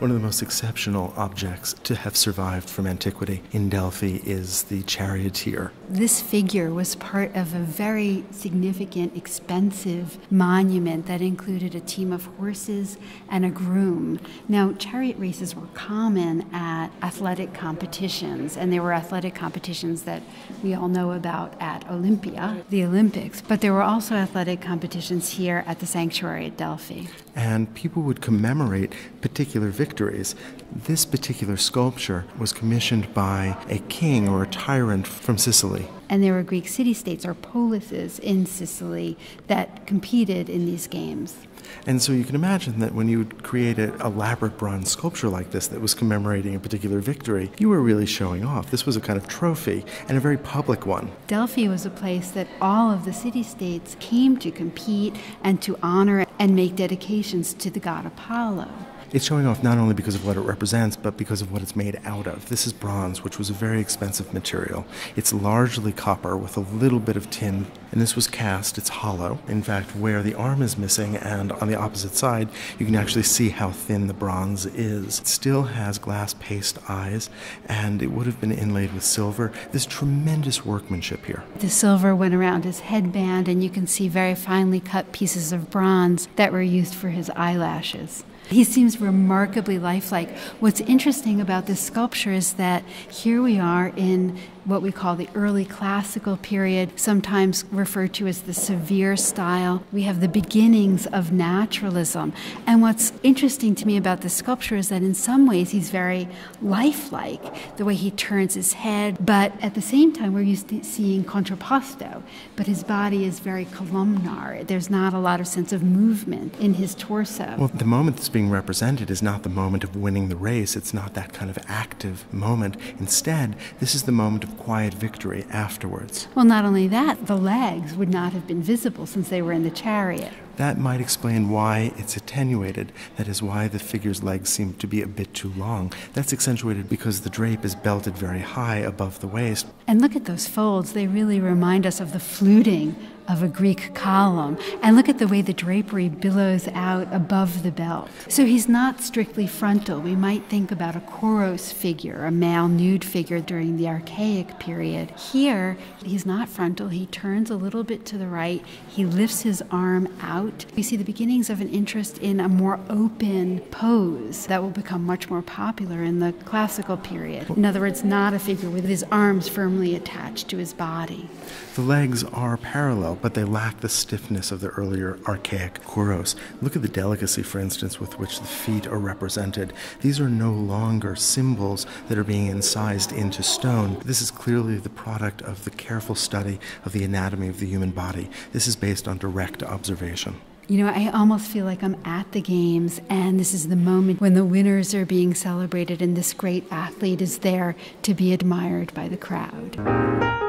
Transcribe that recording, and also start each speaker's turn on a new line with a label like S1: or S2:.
S1: One of the most exceptional objects to have survived from antiquity in Delphi is the Charioteer.
S2: This figure was part of a very significant, expensive monument that included a team of horses and a groom. Now, chariot races were common at athletic competitions, and there were athletic competitions that we all know about at Olympia, the Olympics, but there were also athletic competitions here at the sanctuary at Delphi.
S1: And people would commemorate particular victories. This particular sculpture was commissioned by a king or a tyrant from Sicily.
S2: And there were Greek city-states or polises in Sicily that competed in these games.
S1: And so you can imagine that when you would create an elaborate bronze sculpture like this that was commemorating a particular victory, you were really showing off. This was a kind of trophy, and a very public one.
S2: Delphi was a place that all of the city-states came to compete and to honor and make dedications to the god Apollo.
S1: It's showing off not only because of what it represents, but because of what it's made out of. This is bronze, which was a very expensive material. It's largely copper with a little bit of tin, and this was cast. It's hollow. In fact, where the arm is missing and on the opposite side, you can actually see how thin the bronze is. It still has glass paste eyes, and it would have been inlaid with silver. There's tremendous workmanship here.
S2: The silver went around his headband, and you can see very finely cut pieces of bronze that were used for his eyelashes. He seems remarkably lifelike. What's interesting about this sculpture is that here we are in what we call the early classical period, sometimes referred to as the severe style. We have the beginnings of naturalism. And what's interesting to me about this sculpture is that in some ways he's very lifelike, the way he turns his head, but at the same time we're used to seeing contrapposto, but his body is very columnar. There's not a lot of sense of movement in his torso.
S1: Well, the moment that's being represented is not the moment of winning the race. It's not that kind of active moment. Instead, this is the moment of quiet victory afterwards.
S2: Well, not only that, the legs would not have been visible since they were in the chariot.
S1: That might explain why it's attenuated. That is why the figure's legs seem to be a bit too long. That's accentuated because the drape is belted very high above the waist.
S2: And look at those folds. They really remind us of the fluting of a Greek column. And look at the way the drapery billows out above the belt. So he's not strictly frontal. We might think about a Koros figure, a male nude figure during the Archaic period. Here, he's not frontal. He turns a little bit to the right. He lifts his arm out. We see the beginnings of an interest in a more open pose that will become much more popular in the classical period. In other words, not a figure with his arms firmly attached to his body.
S1: The legs are parallel, but they lack the stiffness of the earlier archaic Koros. Look at the delicacy, for instance, with which the feet are represented. These are no longer symbols that are being incised into stone. This is clearly the product of the careful study of the anatomy of the human body. This is based on direct observation.
S2: You know, I almost feel like I'm at the games, and this is the moment when the winners are being celebrated, and this great athlete is there to be admired by the crowd.